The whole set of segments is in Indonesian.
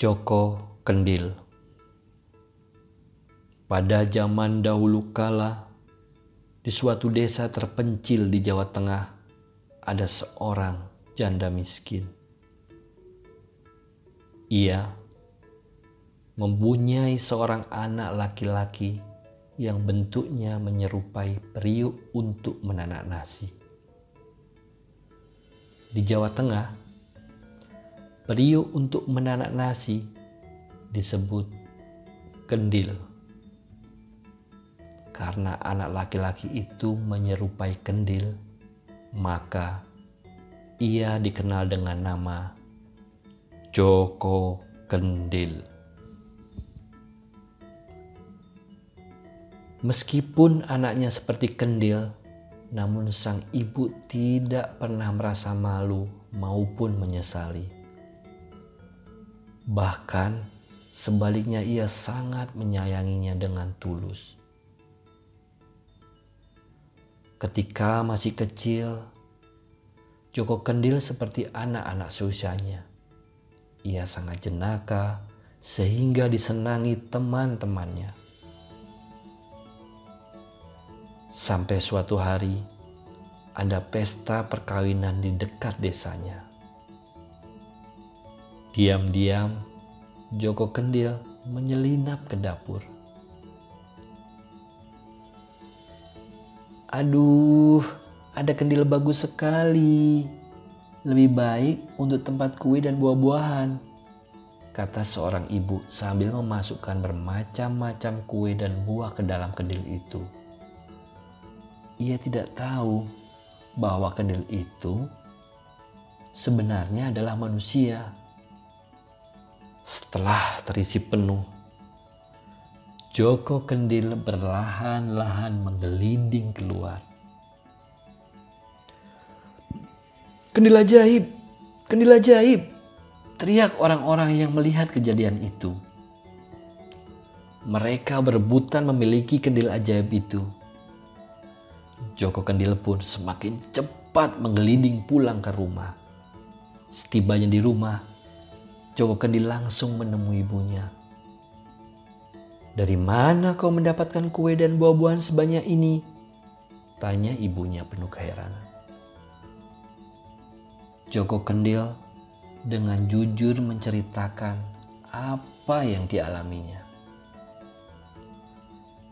Joko Kendil. Pada zaman dahulu kala, di suatu desa terpencil di Jawa Tengah, ada seorang janda miskin. Ia mempunyai seorang anak laki-laki yang bentuknya menyerupai periuk untuk menanak nasi. Di Jawa Tengah, periuk untuk menanak nasi disebut kendil. Karena anak laki-laki itu menyerupai kendil, maka ia dikenal dengan nama Joko Kendil. Meskipun anaknya seperti kendil, namun sang ibu tidak pernah merasa malu maupun menyesali. Bahkan sebaliknya ia sangat menyayanginya dengan tulus. Ketika masih kecil, Joko Kendil seperti anak-anak seusianya. Ia sangat jenaka sehingga disenangi teman-temannya. Sampai suatu hari ada pesta perkawinan di dekat desanya. Diam-diam Joko Kendil menyelinap ke dapur. "Aduh, ada kendil bagus sekali. Lebih baik untuk tempat kue dan buah-buahan," kata seorang ibu sambil memasukkan bermacam-macam kue dan buah ke dalam kendil itu. Ia tidak tahu bahwa kendil itu sebenarnya adalah manusia. Setelah terisi penuh, Joko Kendil berlahan-lahan menggelinding keluar. "Kendil ajaib! Kendil ajaib!" teriak orang-orang yang melihat kejadian itu. Mereka berebutan memiliki kendil ajaib itu. Joko Kendil pun semakin cepat menggelinding pulang ke rumah. Setibanya di rumah, Joko Kendil langsung menemui ibunya. "Dari mana kau mendapatkan kue dan buah-buahan sebanyak ini?" tanya ibunya penuh keheranan. Joko Kendil dengan jujur menceritakan apa yang dialaminya.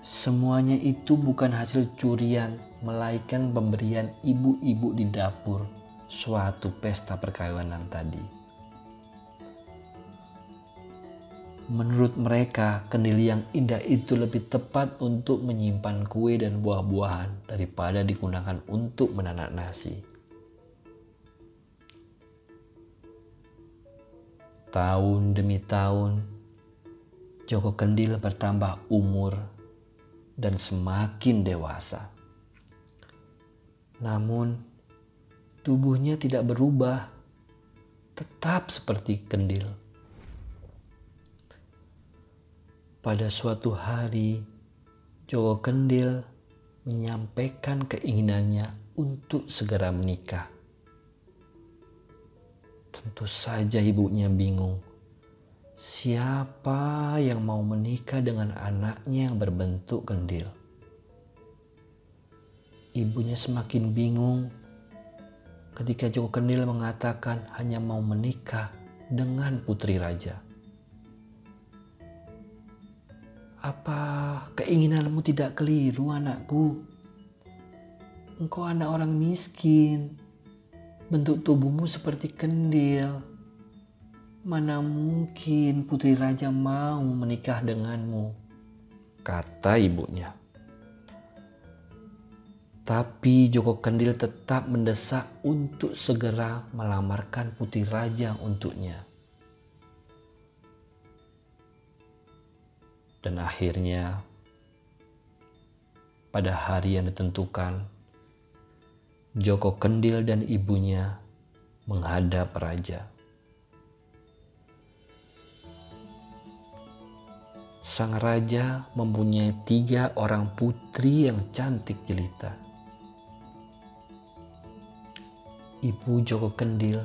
Semuanya itu bukan hasil curian, melainkan pemberian ibu-ibu di dapur suatu pesta perkawinan tadi. Menurut mereka, kendil yang indah itu lebih tepat untuk menyimpan kue dan buah-buahan daripada digunakan untuk menanak nasi. Tahun demi tahun, Joko Kendil bertambah umur dan semakin dewasa. Namun, tubuhnya tidak berubah, tetap seperti kendil. Pada suatu hari, Joko Kendil menyampaikan keinginannya untuk segera menikah. Tentu saja ibunya bingung. Siapa yang mau menikah dengan anaknya yang berbentuk kendil? Ibunya semakin bingung ketika Joko Kendil mengatakan hanya mau menikah dengan putri raja. "Apa keinginanmu tidak keliru, anakku? Engkau anak orang miskin. Bentuk tubuhmu seperti kendil. Mana mungkin putri raja mau menikah denganmu," kata ibunya. Tapi Joko Kendil tetap mendesak untuk segera melamarkan putri raja untuknya. Dan akhirnya, pada hari yang ditentukan, Joko Kendil dan ibunya menghadap raja. Sang raja mempunyai 3 orang putri yang cantik jelita. Ibu Joko Kendil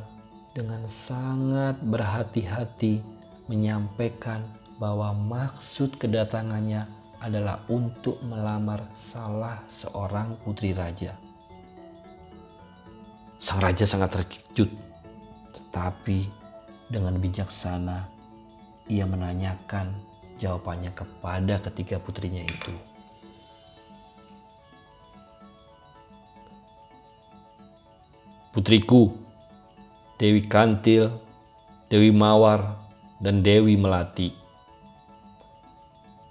dengan sangat berhati-hati menyampaikan bahwa maksud kedatangannya adalah untuk melamar salah seorang putri raja. Sang raja sangat terkejut, tetapi dengan bijaksana ia menanyakan jawabannya kepada ketiga putrinya itu. Putriku, Dewi Kantil, Dewi Mawar, dan Dewi Melati.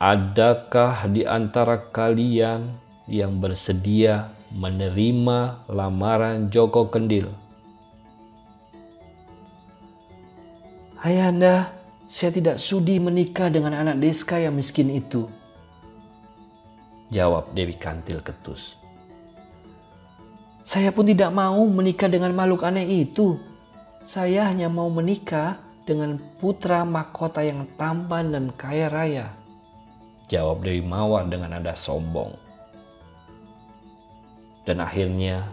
Adakah di antara kalian yang bersedia menerima lamaran Joko Kendil? Ayahanda, saya tidak sudi menikah dengan anak Deska yang miskin itu, jawab Dewi Kantil ketus. Saya pun tidak mau menikah dengan makhluk aneh itu. Saya hanya mau menikah dengan putra mahkota yang tampan dan kaya raya, jawab Dewi Mawar dengan nada sombong. Dan akhirnya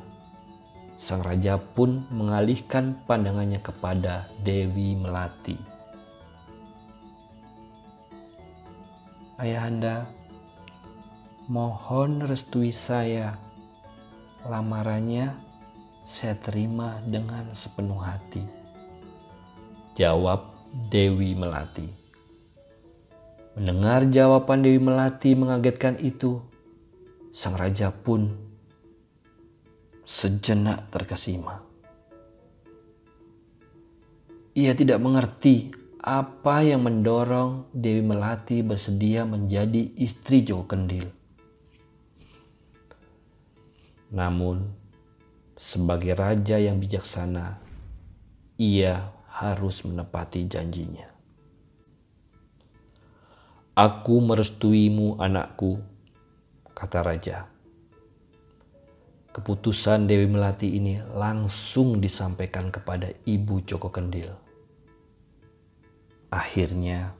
sang raja pun mengalihkan pandangannya kepada Dewi Melati. Ayahanda, mohon restui saya. Lamarannya saya terima dengan sepenuh hati, jawab Dewi Melati. Mendengar jawaban Dewi Melati mengagetkan itu, sang raja pun sejenak terkesima. Ia tidak mengerti apa yang mendorong Dewi Melati bersedia menjadi istri Joko Kendil. Namun, sebagai raja yang bijaksana, ia harus menepati janjinya. Aku merestuimu, anakku, kata raja. Keputusan Dewi Melati ini langsung disampaikan kepada ibu Joko Kendil. Akhirnya,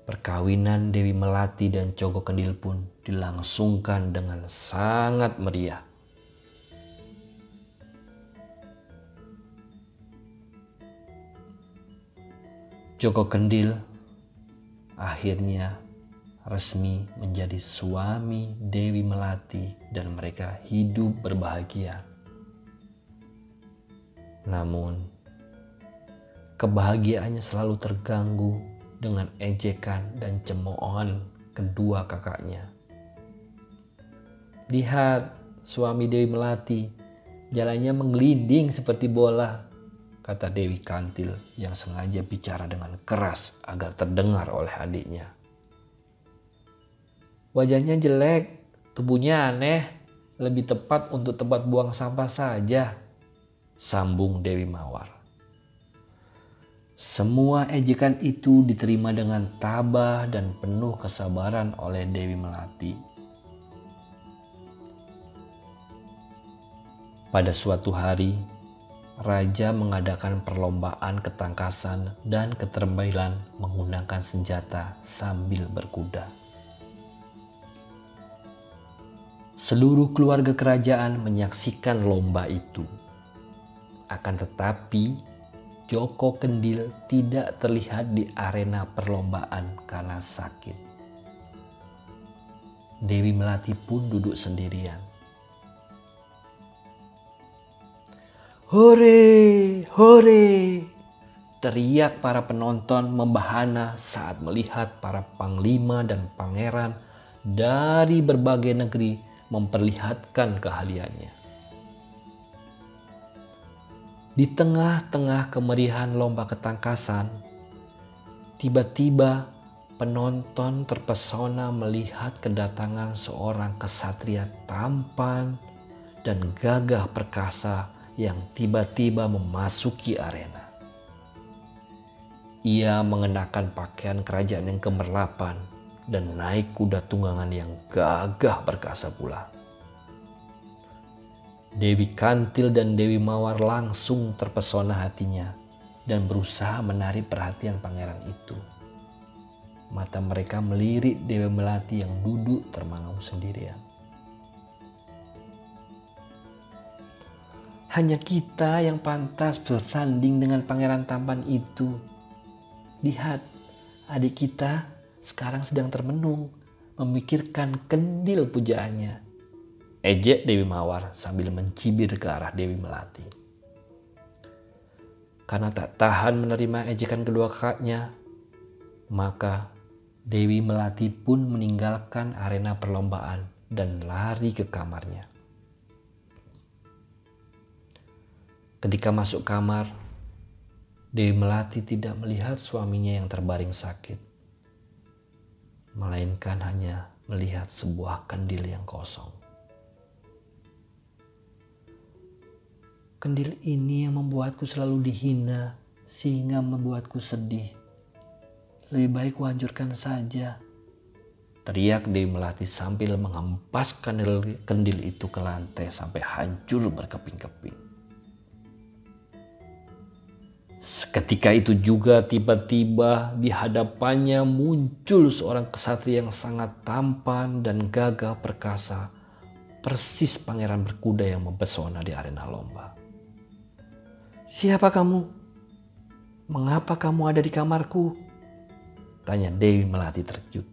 perkawinan Dewi Melati dan Joko Kendil pun dilangsungkan dengan sangat meriah. Joko Kendil akhirnya resmi menjadi suami Dewi Melati dan mereka hidup berbahagia. Namun, kebahagiaannya selalu terganggu dengan ejekan dan cemoohan kedua kakaknya. Lihat, suami Dewi Melati, jalannya menggelinding seperti bola, kata Dewi Kantil yang sengaja bicara dengan keras agar terdengar oleh adiknya. Wajahnya jelek, tubuhnya aneh, lebih tepat untuk tempat buang sampah saja, sambung Dewi Mawar. Semua ejekan itu diterima dengan tabah dan penuh kesabaran oleh Dewi Melati. Pada suatu hari, raja mengadakan perlombaan ketangkasan dan keterampilan menggunakan senjata sambil berkuda. Seluruh keluarga kerajaan menyaksikan lomba itu. Akan tetapi, Joko Kendil tidak terlihat di arena perlombaan karena sakit. Dewi Melati pun duduk sendirian. Hore, hore! Teriak para penonton membahana saat melihat para panglima dan pangeran dari berbagai negeri memperlihatkan keahliannya. Di tengah-tengah kemeriahan lomba ketangkasan, tiba-tiba penonton terpesona melihat kedatangan seorang kesatria tampan dan gagah perkasa yang tiba-tiba memasuki arena. Ia mengenakan pakaian kerajaan yang kemerlapan dan naik kuda tunggangan yang gagah perkasa pula. Dewi Kantil dan Dewi Mawar langsung terpesona hatinya dan berusaha menarik perhatian pangeran itu. Mata mereka melirik Dewi Melati yang duduk termangu sendirian. Hanya kita yang pantas bersanding dengan pangeran tampan itu, Lihat, adik kita sekarang sedang termenung, memikirkan kendil pujaannya. Ejek Dewi Mawar sambil mencibir ke arah Dewi Melati. Karena tak tahan menerima ejekan kedua kakaknya, maka Dewi Melati pun meninggalkan arena perlombaan dan lari ke kamarnya. Ketika masuk kamar, Dewi Melati tidak melihat suaminya yang terbaring sakit, melainkan hanya melihat sebuah kandil yang kosong. Kandil ini yang membuatku selalu dihina sehingga membuatku sedih. Lebih baik kuhancurkan saja, teriak Dewi Melati sambil menghempas kandil itu ke lantai sampai hancur berkeping-keping. Seketika itu juga tiba-tiba di hadapannya muncul seorang kesatria yang sangat tampan dan gagah perkasa, persis pangeran berkuda yang mempesona di arena lomba. "Siapa kamu? Mengapa kamu ada di kamarku?" tanya Dewi Melati terkejut.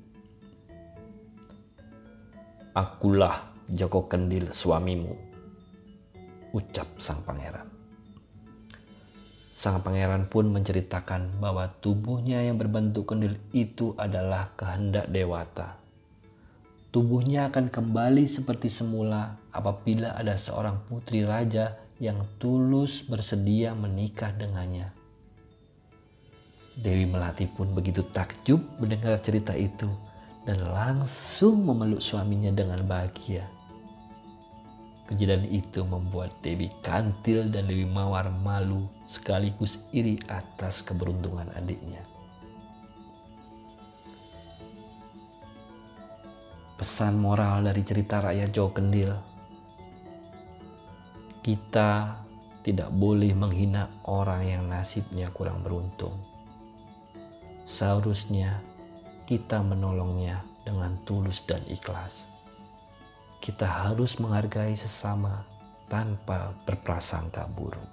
"Akulah Joko Kendil, suamimu," ucap sang pangeran. Sang pangeran pun menceritakan bahwa tubuhnya yang berbentuk kendil itu adalah kehendak dewata. Tubuhnya akan kembali seperti semula apabila ada seorang putri raja yang tulus bersedia menikah dengannya. Dewi Melati pun begitu takjub mendengar cerita itu dan langsung memeluk suaminya dengan bahagia. Kejadian itu membuat Dewi Kantil dan Dewi Mawar malu sekaligus iri atas keberuntungan adiknya. Pesan moral dari cerita rakyat Joko Kendil: kita tidak boleh menghina orang yang nasibnya kurang beruntung. Seharusnya kita menolongnya dengan tulus dan ikhlas. Kita harus menghargai sesama tanpa berprasangka buruk.